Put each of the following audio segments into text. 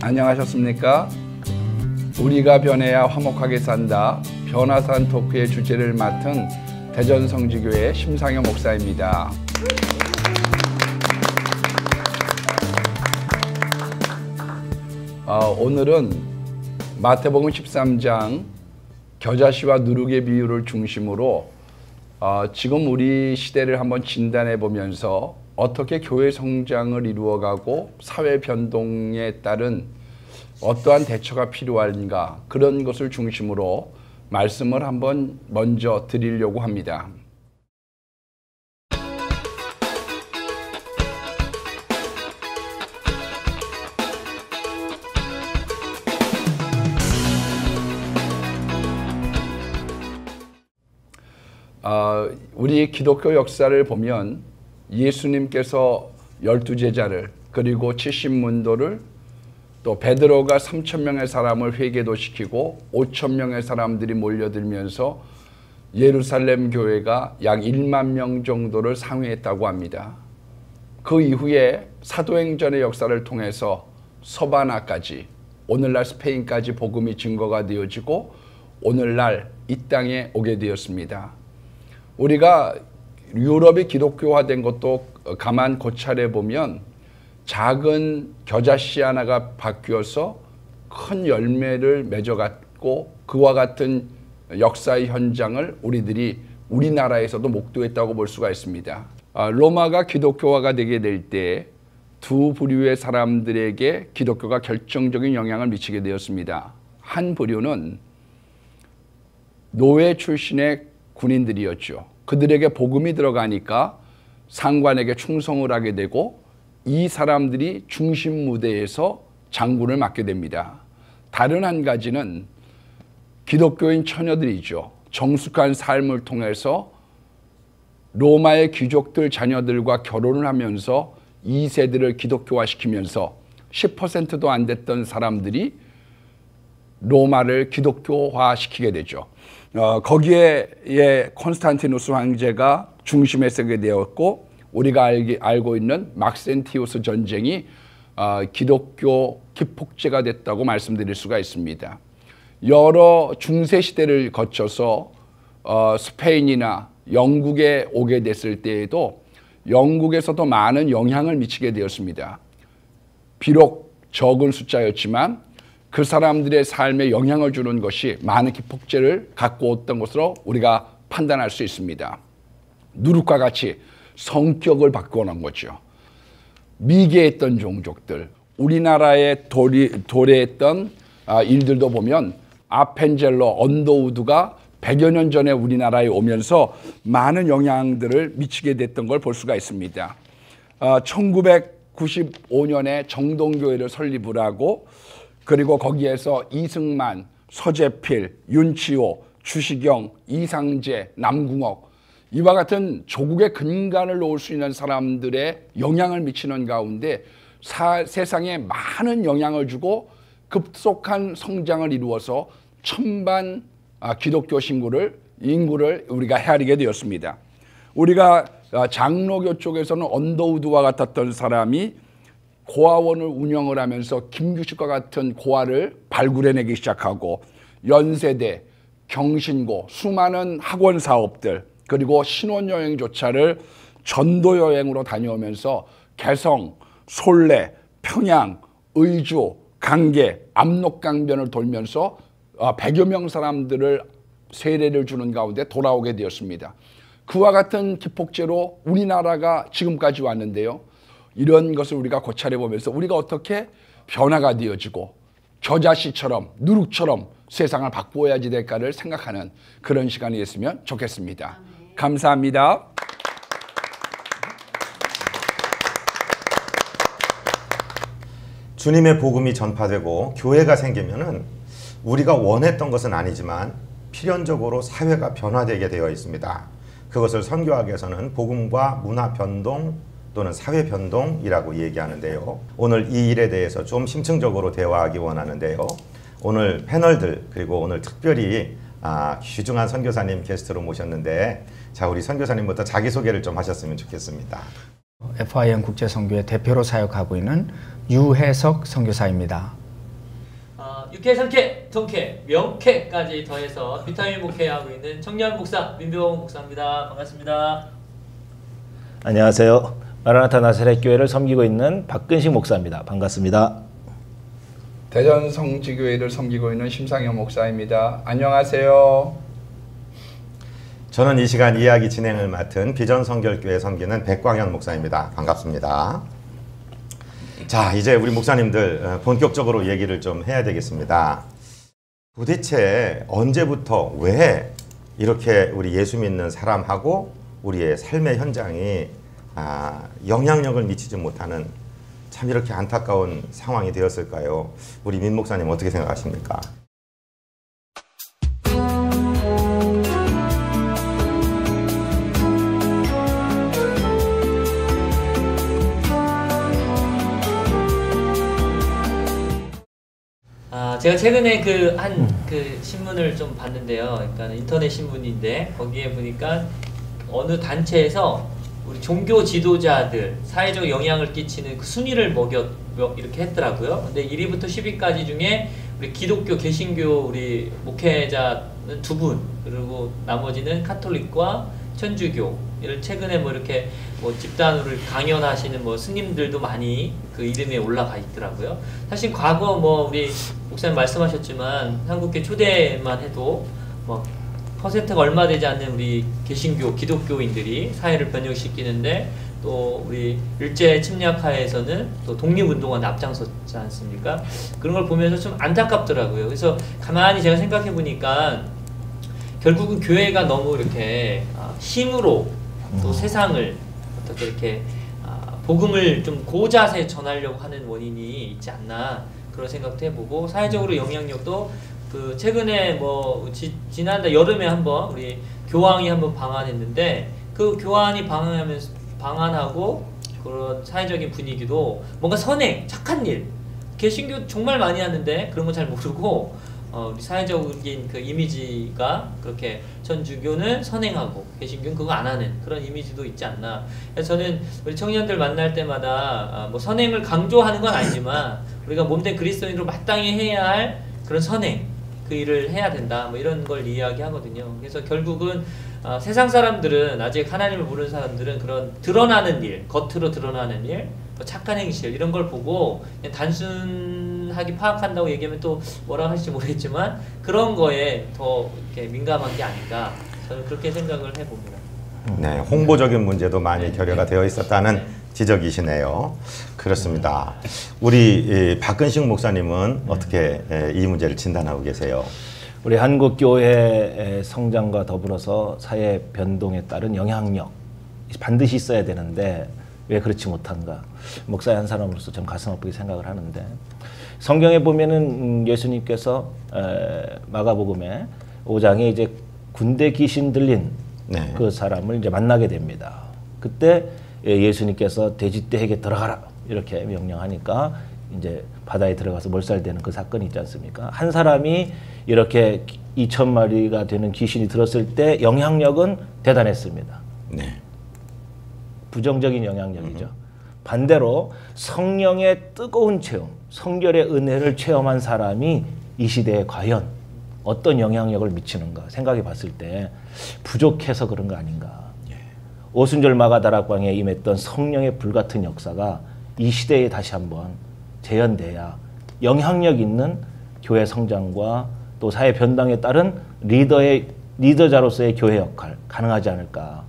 안녕하셨습니까? 우리가 변해야 화목하게 산다. 변화산 토크의 주제를 맡은 대전성지교회 심상현 목사입니다. 오늘은 마태복음 13장 겨자씨와 누룩의 비유를 중심으로 지금 우리 시대를 한번 진단해 보면서 어떻게 교회 성장을 이루어가고 사회 변동에 따른 어떠한 대처가 필요한가, 그런 것을 중심으로 말씀을 한번 먼저 드리려고 합니다. 우리 기독교 역사를 보면 예수님께서 12제자를 그리고 70문도를 또 베드로가 3,000명의 사람을 회개도 시키고 5,000명의 사람들이 몰려들면서 예루살렘 교회가 약 1만 명 정도를 상회했다고 합니다. 그 이후에 사도행전의 역사를 통해서 서바나까지, 오늘날 스페인까지 복음이 증거가 되어지고 오늘날 이 땅에 오게 되었습니다. 우리가 유럽이 기독교화된 것도 가만 고찰해 보면 작은 겨자씨 하나가 바뀌어서 큰 열매를 맺어갔고 그와 같은 역사의 현장을 우리들이 우리나라에서도 목도했다고 볼 수가 있습니다. 로마가 기독교화가 되게 될 때 두 부류의 사람들에게 기독교가 결정적인 영향을 미치게 되었습니다. 한 부류는 노예 출신의 군인들이었죠. 그들에게 복음이 들어가니까 상관에게 충성을 하게 되고 이 사람들이 중심 무대에서 장군을 맡게 됩니다. 다른 한 가지는 기독교인 처녀들이죠. 정숙한 삶을 통해서 로마의 귀족들 자녀들과 결혼을 하면서 2세들을 기독교화시키면서 10%도 안 됐던 사람들이 로마를 기독교화시키게 되죠. 거기에 콘스탄티누스 황제가 중심에 서게 되었고 우리가 알고 있는 막센티우스 전쟁이 기독교 기폭제가 됐다고 말씀드릴 수가 있습니다. 여러 중세 시대를 거쳐서 스페인이나 영국에 오게 됐을 때에도 영국에서도 많은 영향을 미치게 되었습니다. 비록 적은 숫자였지만 그 사람들의 삶에 영향을 주는 것이 많은 기폭제를 갖고 왔던 것으로 우리가 판단할 수 있습니다. 누룩과 같이 성격을 바꿔놓은 거죠. 미개했던 종족들, 우리나라에 도래했던 일들도 보면 아펜젤러, 언더우드가 100여 년 전에 우리나라에 오면서 많은 영향들을 미치게 됐던 걸 볼 수가 있습니다. 1995년에 정동교회를 설립을 하고 그리고 거기에서 이승만, 서재필, 윤치호, 주시경, 이상재, 남궁옥, 이와 같은 조국의 근간을 놓을 수 있는 사람들의 영향을 미치는 가운데 세상에 많은 영향을 주고 급속한 성장을 이루어서 천만 기독교 인구를 우리가 헤아리게 되었습니다. 우리가 장로교 쪽에서는 언더우드와 같았던 사람이 고아원을 운영을 하면서 김규식과 같은 고아를 발굴해내기 시작하고 연세대, 경신고, 수많은 학원 사업들 그리고 신혼여행조차를 전도여행으로 다녀오면서 개성, 솔레, 평양, 의주, 강계, 압록강변을 돌면서 100여 명 사람들을 세례를 주는 가운데 돌아오게 되었습니다. 그와 같은 기폭제로 우리나라가 지금까지 왔는데요. 이런 것을 우리가 고찰해 보면서 우리가 어떻게 변화가 되어지고 겨자씨처럼 누룩처럼 세상을 바꾸어야지 될까를 생각하는 그런 시간이 됐으면 좋겠습니다. 감사합니다. 주님의 복음이 전파되고 교회가 생기면은 우리가 원했던 것은 아니지만 필연적으로 사회가 변화되게 되어 있습니다. 그것을 선교학에서는 복음과 문화 변동 또는 사회 변동이라고 얘기하는데요. 오늘 이 일에 대해서 좀 심층적으로 대화하기 원하는데요. 오늘 패널들 그리고 오늘 특별히 귀중한 선교사님 게스트로 모셨는데, 자, 우리 선교사님부터 자기소개를 좀 하셨으면 좋겠습니다. FIM 국제선교회 대표로 사역하고 있는 유혜석 선교사입니다. 육회, 삼회, 통회, 명회까지 더해서 비타민 목회하고 있는 청년 목사 민병 목사입니다. 반갑습니다. 안녕하세요. 마라나타 나사렛 교회를 섬기고 있는 박근식 목사입니다. 반갑습니다. 대전 성지교회를 섬기고 있는 심상현 목사입니다. 안녕하세요. 저는 이 시간 이야기 진행을 맡은 비전 성결교회 섬기는 백광현 목사입니다. 반갑습니다. 자, 이제 우리 목사님들 본격적으로 얘기를 좀 해야 되겠습니다. 도대체 언제부터 왜 이렇게 우리 예수 믿는 사람하고 우리의 삶의 현장이 영향력을 미치지 못하는 참 이렇게 안타까운 상황이 되었을까요? 우리 민 목사님 어떻게 생각하십니까? 제가 최근에 그 신문을 좀 봤는데요. 그러니까 인터넷 신문인데 거기에 보니까 어느 단체에서 우리 종교 지도자들 사회적 영향을 끼치는 그 순위를 이렇게 했더라고요. 근데 1위부터 10위까지 중에 우리 기독교, 개신교 우리 목회자는 2분, 그리고 나머지는 카톨릭과 천주교. 이를 최근에 이렇게 집단으로 강연하시는 스님들도 많이 그 이름에 올라가 있더라고요. 사실 과거 우리 목사님 말씀하셨지만 한국교 초대만 해도 퍼센트가 얼마 되지 않는 우리 개신교, 기독교인들이 사회를 변혁시키는데 또 우리 일제 침략하에서는 또 독립운동원에 앞장섰지 않습니까? 그런 걸 보면서 좀 안타깝더라고요. 그래서 가만히 제가 생각해 보니까 결국은 교회가 너무 이렇게 힘으로 또 세상을 어떻게 이렇게 복음을 좀 고자세 전하려고 하는 원인이 있지 않나 그런 생각도 해보고 사회적으로 영향력도 그 최근에 지난달 여름에 한번 우리 교황이 한번 방한했는데 그 교황이 방한하고 그런 사회적인 분위기도 뭔가 선행, 착한 일 개신교 정말 많이 하는데 그런 거 잘 모르고 우리 사회적인 그 이미지가 그렇게 천주교는 선행하고 개신교는 그거 안 하는 그런 이미지도 있지 않나. 그래서 저는 우리 청년들 만날 때마다 선행을 강조하는 건 아니지만 우리가 몸된 그리스도인으로 마땅히 해야 할 그런 선행 그 일을 해야 된다 이런 걸 이야기하거든요. 그래서 결국은 세상 사람들은 아직 하나님을 모르는 사람들은 그런 드러나는 일, 겉으로 드러나는 일, 착한 행실 이런 걸 보고 그냥 단순하게 파악한다고 얘기하면 또 뭐라 할지 모르겠지만 그런 거에 더 이렇게 민감한 게 아닌가 저는 그렇게 생각을 해봅니다. 네, 홍보적인 문제도 많이 결여가 되어 있었다는 지적이시네요. 그렇습니다. 우리 박근식 목사님은 어떻게 이 문제를 진단하고 계세요? 우리 한국 교회의 성장과 더불어서 사회 변동에 따른 영향력 반드시 있어야 되는데 왜 그렇지 못한가? 목사의 한 사람으로서 좀 가슴 아프게 생각을 하는데 성경에 보면은 예수님께서 마가복음에 5장에 이제 군대 귀신 들린 그 사람을 이제 만나게 됩니다. 그때 예수님께서 돼지떼에게 들어가라 이렇게 명령하니까 이제 바다에 들어가서 몰살되는 그 사건이 있지 않습니까? 한 사람이 이렇게 2,000마리가 되는 귀신이 들었을 때 영향력은 대단했습니다. 네. 부정적인 영향력이죠. 반대로 성령의 뜨거운 체험, 성결의 은혜를 체험한 사람이 이 시대에 과연 어떤 영향력을 미치는가 생각해 봤을 때 부족해서 그런 거 아닌가. 오순절 마가다락방에 임했던 성령의 불같은 역사가 이 시대에 다시 한번 재현돼야 영향력 있는 교회 성장과 또 사회 변당에 따른 리더자로서의 교회 역할 가능하지 않을까.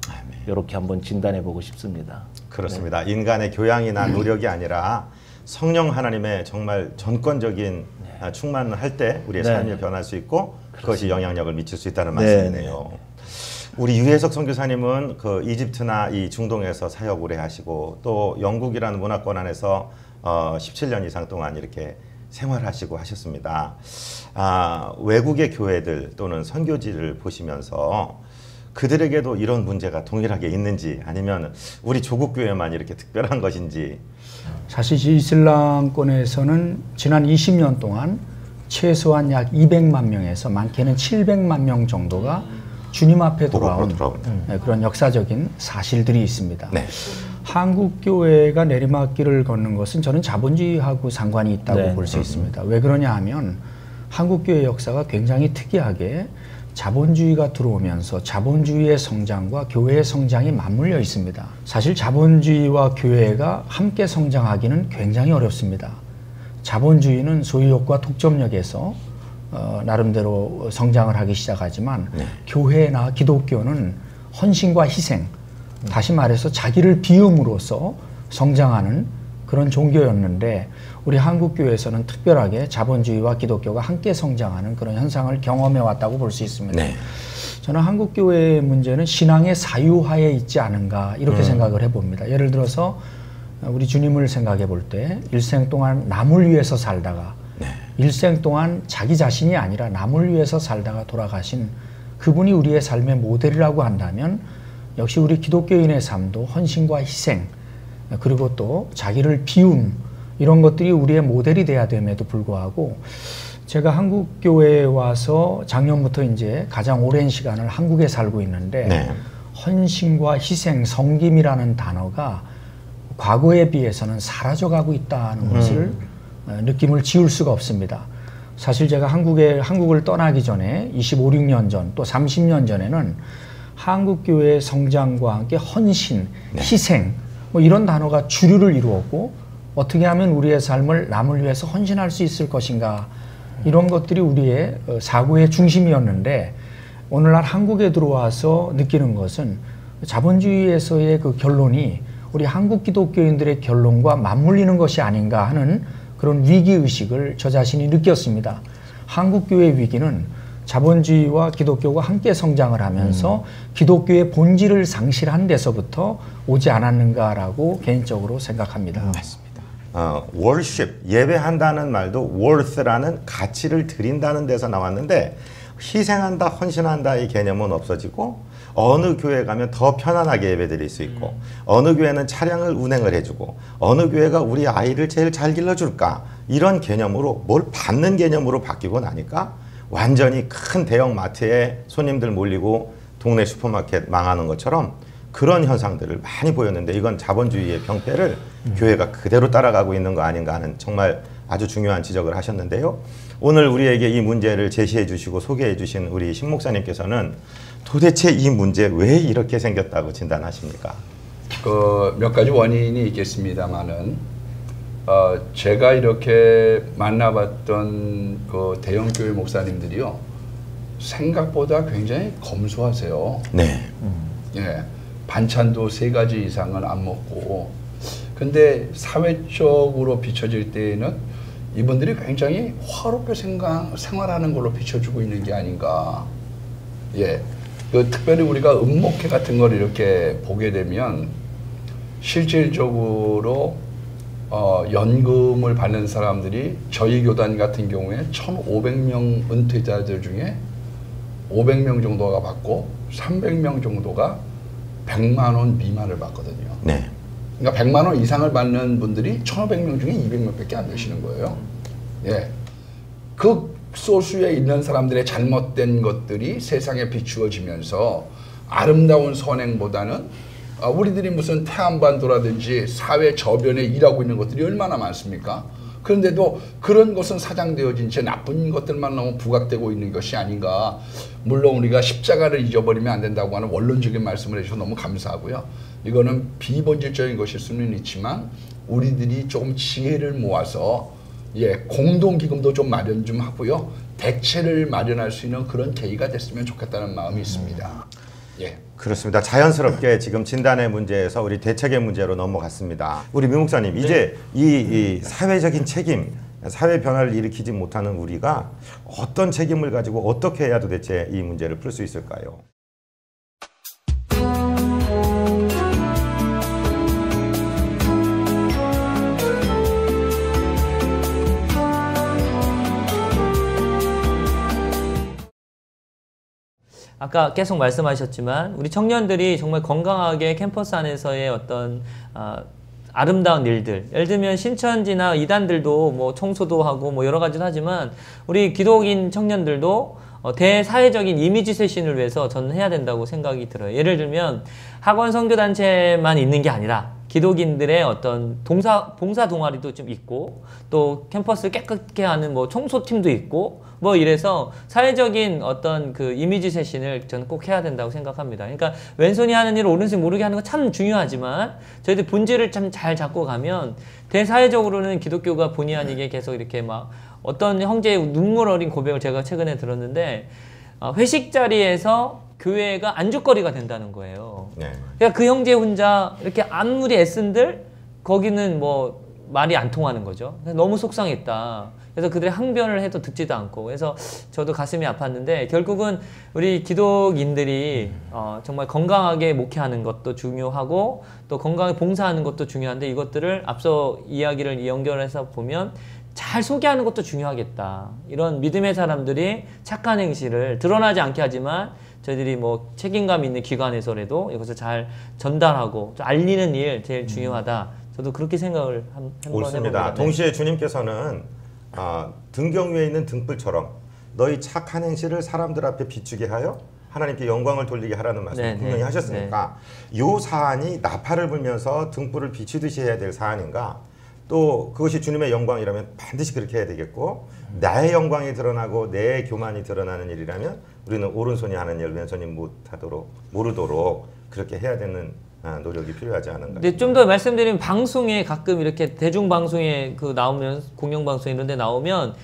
이렇게 한번 진단해 보고 싶습니다. 그렇습니다. 네. 인간의 교양이나 노력이 아니라 성령 하나님의 정말 전권적인 충만을 할 때 우리의 삶이 변할 수 있고 그것이 영향력을 미칠 수 있다는 말씀이네요. 우리 유혜석 선교사님은 그 이집트나 이 중동에서 사역 오래 하시고 또 영국이라는 문화권 안에서 17년 이상 동안 이렇게 생활하시고 하셨습니다. 외국의 교회들 또는 선교지를 보시면서 그들에게도 이런 문제가 동일하게 있는지 아니면 우리 조국 교회만 이렇게 특별한 것인지. 사실 이슬람권에서는 지난 20년 동안 최소한 약 200만 명에서 많게는 700만 명 정도가 주님 앞에 돌아온 그런 역사적인 사실들이 있습니다. 네. 한국 교회가 내리막길을 걷는 것은 저는 자본주의하고 상관이 있다고 볼 수 있습니다. 왜 그러냐 하면 한국교회 역사가 굉장히 특이하게 자본주의가 들어오면서 자본주의의 성장과 교회의 성장이 맞물려 있습니다. 사실 자본주의와 교회가 함께 성장하기는 굉장히 어렵습니다. 자본주의는 소유욕과 독점력에서 나름대로 성장을 하기 시작하지만 교회나 기독교는 헌신과 희생, 다시 말해서 자기를 비움으로써 성장하는 그런 종교였는데 우리 한국교회에서는 특별하게 자본주의와 기독교가 함께 성장하는 그런 현상을 경험해 왔다고 볼 수 있습니다. 네. 저는 한국교회의 문제는 신앙의 사유화에 있지 않은가 이렇게 생각을 해봅니다. 예를 들어서 우리 주님을 생각해 볼 때 일생 동안 남을 위해서 살다가 일생 동안 자기 자신이 아니라 남을 위해서 살다가 돌아가신 그분이 우리의 삶의 모델이라고 한다면 역시 우리 기독교인의 삶도 헌신과 희생 그리고 또 자기를 비움 이런 것들이 우리의 모델이 돼야 됨에도 불구하고 제가 한국교회에 와서 작년부터 이제 가장 오랜 시간을 한국에 살고 있는데 헌신과 희생, 섬김이라는 단어가 과거에 비해서는 사라져가고 있다는 것을 느낌을 지울 수가 없습니다. 사실 제가 한국을 떠나기 전에 25, 6년 전 또 30년 전에는 한국교회의 성장과 함께 헌신, 희생 뭐 이런 단어가 주류를 이루었고 어떻게 하면 우리의 삶을 남을 위해서 헌신할 수 있을 것인가 이런 것들이 우리의 사고의 중심이었는데 오늘날 한국에 들어와서 느끼는 것은 자본주의에서의 그 결론이 우리 한국 기독교인들의 결론과 맞물리는 것이 아닌가 하는 그런 위기의식을 저 자신이 느꼈습니다. 한국교회의 위기는 자본주의와 기독교가 함께 성장을 하면서 기독교의 본질을 상실한 데서부터 오지 않았는가라고 개인적으로 생각합니다. 맞습니다. worship, 예배한다는 말도 worth라는 가치를 드린다는 데서 나왔는데 희생한다, 헌신한다의 개념은 없어지고 어느 교회 가면 더 편안하게 예배 드릴 수 있고 어느 교회는 차량을 운행을 해주고 어느 교회가 우리 아이를 제일 잘 길러줄까 이런 개념으로 뭘 받는 개념으로 바뀌고 나니까 완전히 큰 대형 마트에 손님들 몰리고 동네 슈퍼마켓 망하는 것처럼 그런 현상들을 많이 보였는데 이건 자본주의의 병폐를 교회가 그대로 따라가고 있는 거 아닌가 하는 정말 아주 중요한 지적을 하셨는데요. 오늘 우리에게 이 문제를 제시해 주시고 소개해 주신 우리 신 목사님께서는 도대체 이 문제 왜 이렇게 생겼다고 진단하십니까? 몇 가지 원인이 있겠습니다만은 제가 이렇게 만나봤던 그 대형 교회 목사님들이요 생각보다 굉장히 검소하세요. 네. 예, 반찬도 3가지 이상은 안 먹고 근데 사회적으로 비춰질 때에는 이분들이 굉장히 화롭게 생활하는 걸로 비춰주고 있는 게 아닌가. 예, 특별히 우리가 음목회 같은 걸 이렇게 보게 되면 실질적으로 연금을 받는 사람들이 저희 교단 같은 경우에 1,500명 은퇴자들 중에 500명 정도가 받고 300명 정도가 100만 원 미만을 받거든요. 네. 그러니까 100만 원 이상을 받는 분들이 1,500명 중에 200명밖에 안 되시는 거예요. 예. 그 소수에 있는 사람들의 잘못된 것들이 세상에 비추어지면서 아름다운 선행보다는 우리들이 무슨 태안반도라든지 사회 저변에 일하고 있는 것들이 얼마나 많습니까? 그런데도 그런 것은 사장되어진 채 나쁜 것들만 너무 부각되고 있는 것이 아닌가. 물론 우리가 십자가를 잊어버리면 안 된다고 하는 원론적인 말씀을 해주셔서 너무 감사하고요. 이거는 비본질적인 것일 수는 있지만 우리들이 조금 지혜를 모아서 공동기금도 좀 마련 좀 하고요. 대체를 마련할 수 있는 그런 계기가 됐으면 좋겠다는 마음이 있습니다. 예. 그렇습니다. 자연스럽게 지금 진단의 문제에서 우리 대책의 문제로 넘어갔습니다. 우리 민 목사님, 이제 이 사회적인 책임, 사회 변화를 일으키지 못하는 우리가 어떤 책임을 가지고 어떻게 해야 도대체 이 문제를 풀 수 있을까요? 아까 계속 말씀하셨지만 우리 청년들이 정말 건강하게 캠퍼스 안에서의 어떤 아름다운 일들, 예를 들면 신천지나 이단들도 뭐 청소도 하고 뭐 여러 가지를 하지만 우리 기독인 청년들도 대사회적인 이미지 쇄신을 위해서 저는 해야 된다고 생각이 들어요. 예를 들면 학원 선교단체만 있는 게 아니라 기독인들의 어떤 봉사 동아리도 좀 있고 또 캠퍼스를 깨끗게 하는 뭐 청소팀도 있고 뭐 이래서 사회적인 어떤 그 이미지 쇄신을 저는 꼭 해야 된다고 생각합니다. 그러니까 왼손이 하는 일을 오른손이 모르게 하는 건 참 중요하지만 저희들 본질을 참 잘 잡고 가면 대사회적으로는 기독교가 본의 아니게 계속 이렇게 막 어떤 형제의 눈물 어린 고백을 제가 최근에 들었는데 회식 자리에서 교회가 안주거리가 된다는 거예요. 네. 그러니까 그 형제 혼자 이렇게 아무리 애쓴들 거기는 뭐 말이 안 통하는 거죠. 너무 속상했다. 그래서 그들이 항변을 해도 듣지도 않고 그래서 저도 가슴이 아팠는데 결국은 우리 기독인들이 정말 건강하게 목회하는 것도 중요하고 또 건강하게 봉사하는 것도 중요한데 이것들을 앞서 이야기를 연결해서 보면 잘 소개하는 것도 중요하겠다. 이런 믿음의 사람들이 착한 행실을 드러나지 않게 하지만 저희들이 뭐 책임감 있는 기관에서라도 이것을 잘 전달하고 좀 알리는 일 제일 중요하다. 저도 그렇게 생각을 한번 옳습니다. 해봅니다. 동시에 주님께서는 등경 위에 있는 등불처럼 너희 착한 행실을 사람들 앞에 비추게 하여 하나님께 영광을 돌리게 하라는 말씀을 분명히 하셨으니까 이 사안이 나팔을 불면서 등불을 비추듯이 해야 될 사안인가 또 그것이 주님의 영광이라면 반드시 그렇게 해야 되겠고 나의 영광이 드러나고 내 교만이 드러나는 일이라면 우리는 오른손이 하는 일 왼손이 모르도록 그렇게 해야 되는 노력이 필요하지 않은가. 근데 좀 더 말씀드리면 방송에 가끔 이렇게 대중방송에 그 나오면 공영방송 이런 데 나오면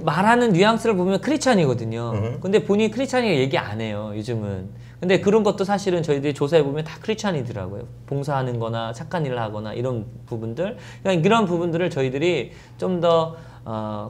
말하는 뉘앙스를 보면 크리스찬이거든요. 근데 본인이 크리스찬이가 얘기 안 해요 요즘은. 근데 그런 것도 사실은 저희들이 조사해 보면 다 크리스찬이더라고요. 봉사하는 거나 착한 일을 하거나 이런 부분들. 그러니까 이런 부분들을 저희들이 좀 더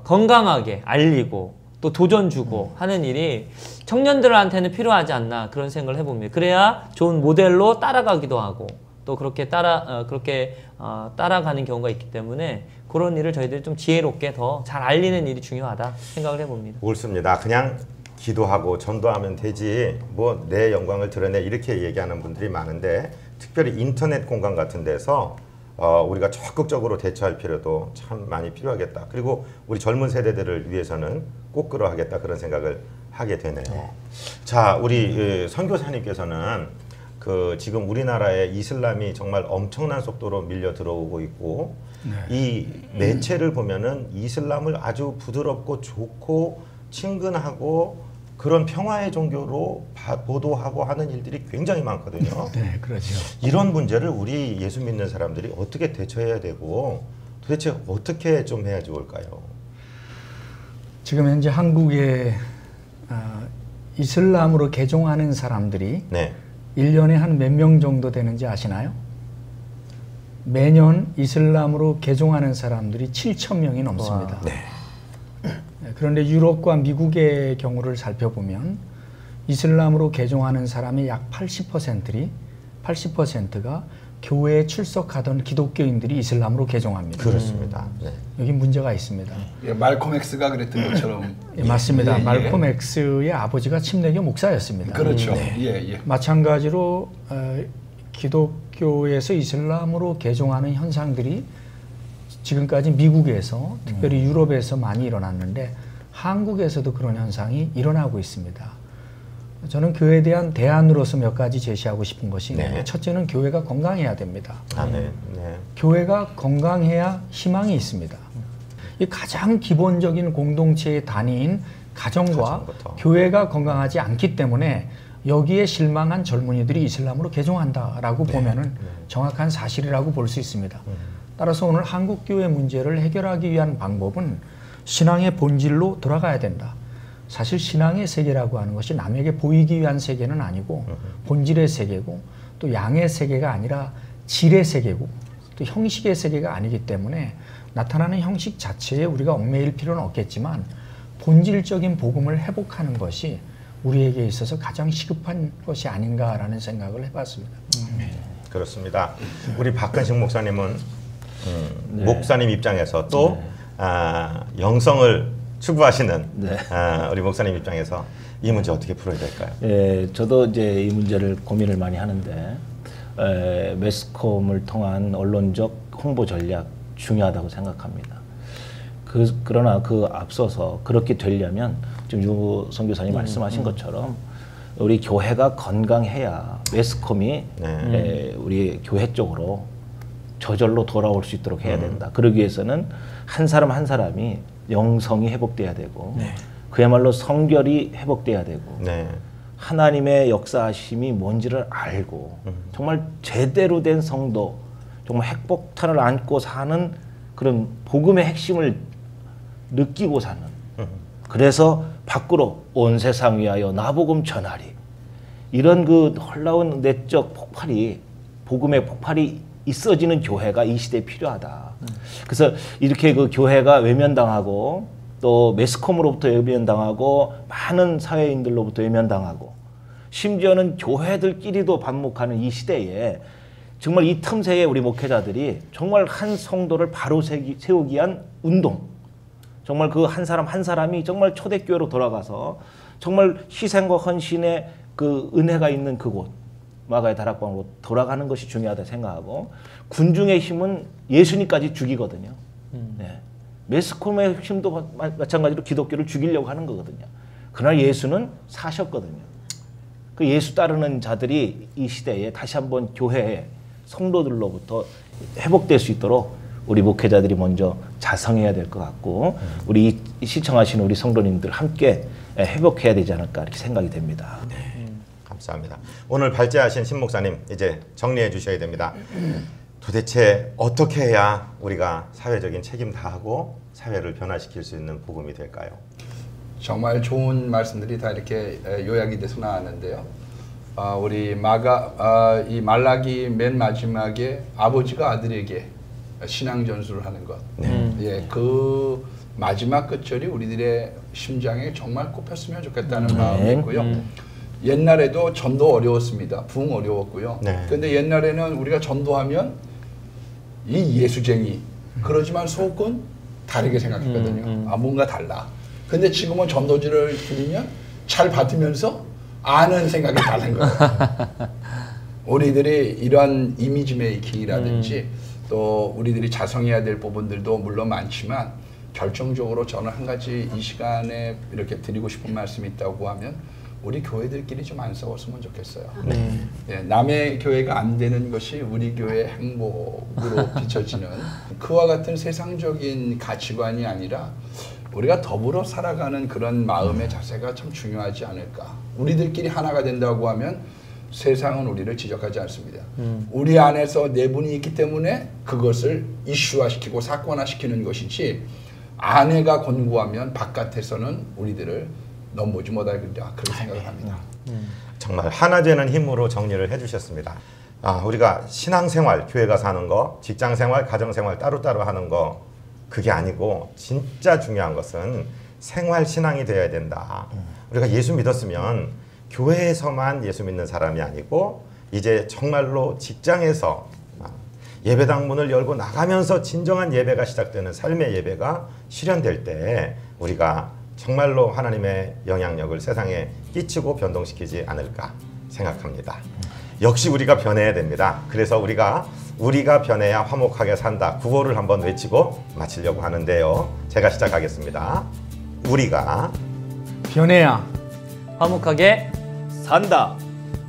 건강하게 알리고 또 도전 주고 하는 일이 청년들한테는 필요하지 않나 그런 생각을 해봅니다. 그래야 좋은 모델로 따라가기도 하고 또 그렇게 따라가는 경우가 있기 때문에 그런 일을 저희들이 좀 지혜롭게 더 잘 알리는 일이 중요하다 생각을 해봅니다. 옳습니다. 그냥 기도하고 전도하면 되지 뭐 내 영광을 드러내 이렇게 얘기하는 분들이 많은데 특별히 인터넷 공간 같은 데서 우리가 적극적으로 대처할 필요도 참 많이 필요하겠다. 그리고 우리 젊은 세대들을 위해서는 꼭 그러하겠다 그런 생각을 하게 되네요. 자, 우리 선교사님께서는 지금 우리나라에 이슬람이 정말 엄청난 속도로 밀려 들어오고 있고 이 매체를 보면은 이슬람을 아주 부드럽고 좋고 친근하고 그런 평화의 종교로 보도하고 하는 일들이 굉장히 많거든요. 네, 그렇죠. 이런 문제를 우리 예수 믿는 사람들이 어떻게 대처해야 되고 도대체 어떻게 좀 해야 좋을까요? 지금 현재 한국에 이슬람으로 개종하는 사람들이 1년에 한 몇 명 정도 되는지 아시나요? 매년 이슬람으로 개종하는 사람들이 7,000명이 넘습니다. 그런데 유럽과 미국의 경우를 살펴보면 이슬람으로 개종하는 사람의 약 80%가 교회에 출석하던 기독교인들이 이슬람으로 개종합니다. 그렇습니다. 여기 문제가 있습니다. 말콤 X가 그랬던 것처럼. 맞습니다. 말콤 X의 아버지가 침례교 목사였습니다. 그렇죠. 마찬가지로 기독교에서 이슬람으로 개종하는 현상들이 지금까지 미국에서 특별히 유럽에서 많이 일어났는데 한국에서도 그런 현상이 일어나고 있습니다. 저는 그에 대한 대안으로서 몇 가지 제시하고 싶은 것이 첫째는 교회가 건강해야 됩니다. 교회가 건강해야 희망이 있습니다. 이 가장 기본적인 공동체의 단위인 가정과 교회가 건강하지 않기 때문에 여기에 실망한 젊은이들이 이슬람으로 개종한다라고 보면은 정확한 사실이라고 볼 수 있습니다. 따라서 오늘 한국교회 문제를 해결하기 위한 방법은 신앙의 본질로 돌아가야 된다. 사실 신앙의 세계라고 하는 것이 남에게 보이기 위한 세계는 아니고 본질의 세계고 또 양의 세계가 아니라 질의 세계고 또 형식의 세계가 아니기 때문에 나타나는 형식 자체에 우리가 얽매일 필요는 없겠지만 본질적인 복음을 회복하는 것이 우리에게 있어서 가장 시급한 것이 아닌가라는 생각을 해봤습니다. 그렇습니다. 우리 박근식 목사님은 목사님 입장에서 또 영성을 추구하시는 우리 목사님 입장에서 이 문제 어떻게 풀어야 될까요? 저도 이제 이 문제를 고민을 많이 하는데 매스컴을 통한 언론적 홍보 전략 중요하다고 생각합니다. 그러나 그 앞서서 그렇게 되려면 지금 유 선교사님 말씀하신 것처럼 우리 교회가 건강해야 매스컴이 우리 교회 쪽으로 저절로 돌아올 수 있도록 해야 된다. 그러기 위해서는 한 사람 한 사람이 영성이 회복돼야 되고 그야말로 성결이 회복돼야 되고 네. 하나님의 역사하심이 뭔지를 알고 정말 제대로 된 성도, 정말 핵폭탄을 안고 사는 그런 복음의 핵심을 느끼고 사는, 그래서 밖으로 온 세상 위하여 나복음 전하리, 이런 그 놀라운 내적 폭발이, 복음의 폭발이 있어지는 교회가 이 시대에 필요하다. 그래서 이렇게 그 교회가 외면당하고 또 매스컴으로부터 외면당하고 많은 사회인들로부터 외면당하고 심지어는 교회들끼리도 반목하는 이 시대에 정말 이 틈새에 우리 목회자들이 정말 한 성도를 바로 세우기 위한 운동, 정말 그 한 사람 한 사람이 정말 초대교회로 돌아가서 정말 희생과 헌신의 그 은혜가 있는 그곳 마가의 다락방으로 돌아가는 것이 중요하다 생각하고, 군중의 힘은 예수님까지 죽이거든요. 네. 매스컴의 힘도 마찬가지로 기독교를 죽이려고 하는 거거든요. 그러나 예수는 사셨거든요. 그 예수 따르는 자들이 이 시대에 다시 한번 교회의 성도들로부터 회복될 수 있도록 우리 목회자들이 먼저 자성해야 될 것 같고, 우리 시청하시는 우리 성도님들 함께 회복해야 되지 않을까 이렇게 생각이 됩니다. 네, 감사합니다. 오늘 발제하신 신 목사님 이제 정리해 주셔야 됩니다. 도대체 어떻게 해야 우리가 사회적인 책임 다하고 사회를 변화시킬 수 있는 복음이 될까요? 정말 좋은 말씀들이 다 이렇게 요약이 돼서 나왔는데요. 우리 이 말라기 맨 마지막에 아버지가 아들에게 신앙 전수를 하는 것. 예, 그 마지막 끝절이 우리들의 심장에 정말 꼽혔으면 좋겠다는 마음이 있고요. 옛날에도 전도 어려웠습니다. 부흥 어려웠고요. 그런데 옛날에는 우리가 전도하면 이 예수쟁이, 그러지만 속은 다르게 생각했거든요. 뭔가 달라. 근데 지금은 전도지를 드리면 잘 받으면서 아는 생각이 다른 거예요. 우리들이 이런 이미지 메이킹이라든지 또 우리들이 자성해야 될 부분들도 물론 많지만, 결정적으로 저는 한 가지 이 시간에 이렇게 드리고 싶은 말씀이 있다고 하면 우리 교회들끼리 좀 안 싸웠으면 좋겠어요. 예, 남의 교회가 안 되는 것이 우리 교회의 행복으로 비춰지는 그와 같은 세상적인 가치관이 아니라 우리가 더불어 살아가는 그런 마음의 자세가 참 중요하지 않을까. 우리들끼리 하나가 된다고 하면 세상은 우리를 지적하지 않습니다. 우리 안에서 내분이 있기 때문에 그것을 이슈화시키고 사건화시키는 것이지, 아내가 권고하면 바깥에서는 우리들을 넘보지 못할 거다, 그렇게 생각을 합니다. 정말 하나 되는 힘으로 정리를 해주셨습니다. 우리가 신앙생활, 교회가 사는 거, 직장생활, 가정생활 따로따로 하는 거, 그게 아니고 진짜 중요한 것은 생활신앙이 되어야 된다. 우리가 예수 믿었으면 교회에서만 예수 믿는 사람이 아니고 이제 정말로 직장에서 예배당 문을 열고 나가면서 진정한 예배가 시작되는 삶의 예배가 실현될 때 우리가 정말로 하나님의 영향력을 세상에 끼치고 변동시키지 않을까 생각합니다. 역시 우리가 변해야 됩니다. 그래서 우리가 변해야 화목하게 산다, 구호를 한번 외치고 마치려고 하는데요. 제가 시작하겠습니다. 우리가 변해야 화목하게 산다.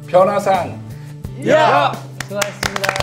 변화산. 야! 수고하셨습니다.